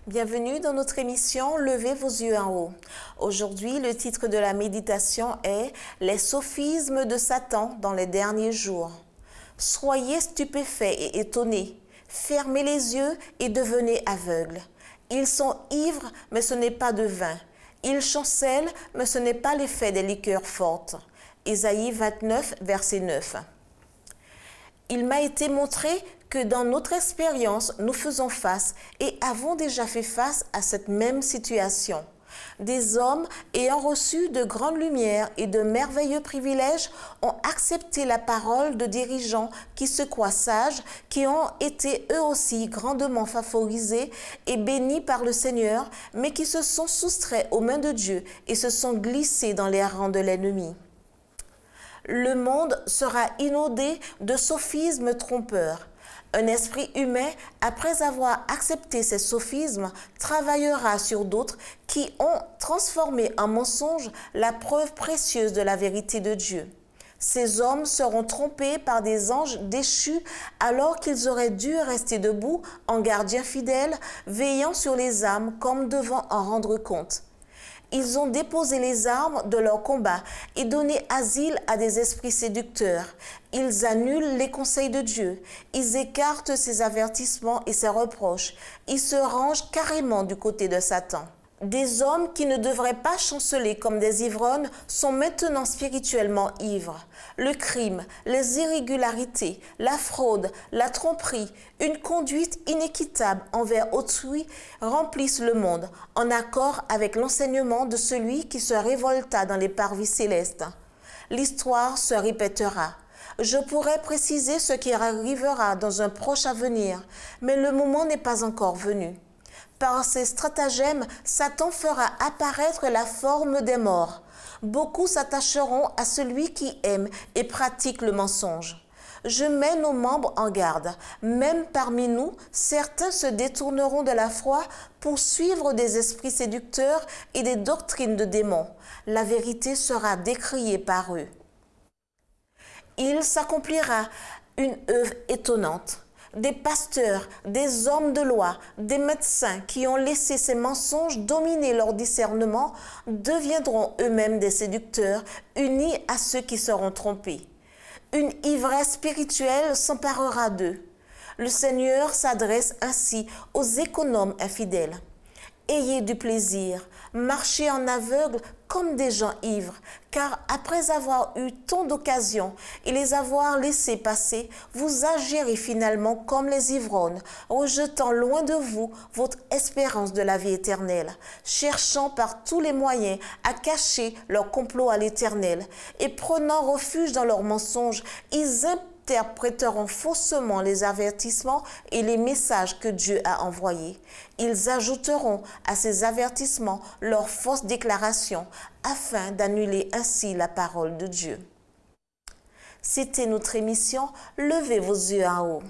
Bienvenue dans notre émission Levez vos yeux en haut. Aujourd'hui, le titre de la méditation est « Les sophismes de Satan dans les derniers jours ». Soyez stupéfaits et étonnés, fermez les yeux et devenez aveugles. Ils sont ivres, mais ce n'est pas de vin. Ils chancellent, mais ce n'est pas l'effet des liqueurs fortes. Ésaïe 29, verset 9. Il m'a été montré que dans notre expérience, nous faisons face et avons déjà fait face à cette même situation. Des hommes ayant reçu de grandes lumières et de merveilleux privilèges ont accepté la parole de dirigeants qui se croient sages, qui ont été eux aussi grandement favorisés et bénis par le Seigneur, mais qui se sont soustraits aux mains de Dieu et se sont glissés dans les rangs de l'ennemi. Le monde sera inondé de sophismes trompeurs. Un esprit humain, après avoir accepté ces sophismes, travaillera sur d'autres qui ont transformé en mensonge la preuve précieuse de la vérité de Dieu. Ces hommes seront trompés par des anges déchus alors qu'ils auraient dû rester debout en gardiens fidèles, veillant sur les âmes comme devant en rendre compte. Ils ont déposé les armes de leur combat et donné asile à des esprits séducteurs. Ils annulent les conseils de Dieu. Ils écartent ses avertissements et ses reproches. Ils se rangent carrément du côté de Satan. Des hommes qui ne devraient pas chanceler comme des ivrognes sont maintenant spirituellement ivres. Le crime, les irrégularités, la fraude, la tromperie, une conduite inéquitable envers autrui remplissent le monde, en accord avec l'enseignement de celui qui se révolta dans les parvis célestes. L'histoire se répétera. Je pourrais préciser ce qui arrivera dans un proche avenir, mais le moment n'est pas encore venu. Par ses stratagèmes, Satan fera apparaître la forme des morts. Beaucoup s'attacheront à celui qui aime et pratique le mensonge. Je mets nos membres en garde. Même parmi nous, certains se détourneront de la foi pour suivre des esprits séducteurs et des doctrines de démons. La vérité sera décriée par eux. Il s'accomplira une œuvre étonnante. Des pasteurs, des hommes de loi, des médecins qui ont laissé ces mensonges dominer leur discernement deviendront eux-mêmes des séducteurs unis à ceux qui seront trompés. Une ivresse spirituelle s'emparera d'eux. Le Seigneur s'adresse ainsi aux économes infidèles. Ayez du plaisir, marchez en aveugle comme des gens ivres, car après avoir eu tant d'occasions et les avoir laissés passer, vous agirez finalement comme les ivrognes, rejetant loin de vous votre espérance de la vie éternelle, cherchant par tous les moyens à cacher leur complot à l'Éternel, et prenant refuge dans leurs mensonges, ils interpréteront faussement les avertissements et les messages que Dieu a envoyés. Ils ajouteront à ces avertissements leurs fausses déclarations afin d'annuler ainsi la parole de Dieu. C'était notre émission Levez vos yeux en haut.